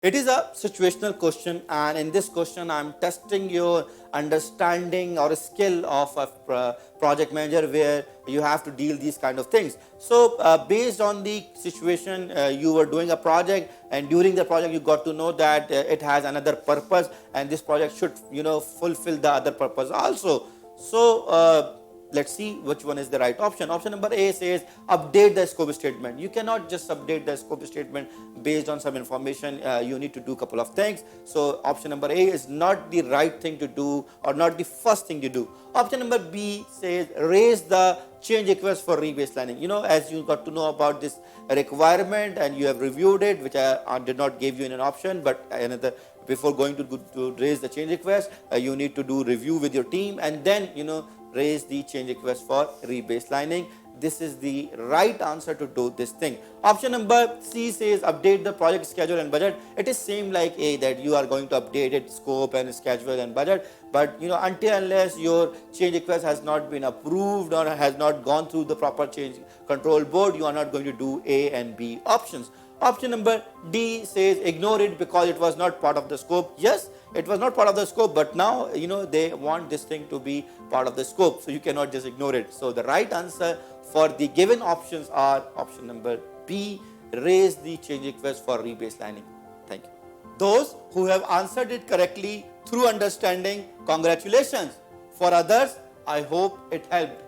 It is a situational question, and in this question, I'm testing your understanding or skill of a project manager, where you have to deal these kind of things. So, based on the situation, you were doing a project, and during the project, you got to know that it has another purpose, and this project should, fulfill the other purpose also. So, let's see which one is the right option. Option number A says update the scope statement. You cannot just update the scope statement based on some information. You need to do a couple of things. So option number A is not the right thing to do, or not the first thing to do. Option number B says raise the change request for rebaselining. As you got to know about this requirement and you have reviewed it, which I did not give you in an option, but another, before going to raise the change request, you need to do review with your team, and then raise the change request for rebaselining. This is the right answer to do this thing. Option number C says update the project schedule and budget. It is same like A, that you are going to update it scope and schedule and budget, but until unless your change request has not been approved or has not gone through the proper change control board, you are not going to do A and B options. Option number D says ignore it because it was not part of the scope. Yes, it was not part of the scope, but now they want this thing to be part of the scope, so you cannot just ignore it. So the right answer for the given options are option number B, raise the change request for rebaselining. Thank you. Those who have answered it correctly through understanding, congratulations. For others, I hope it helped.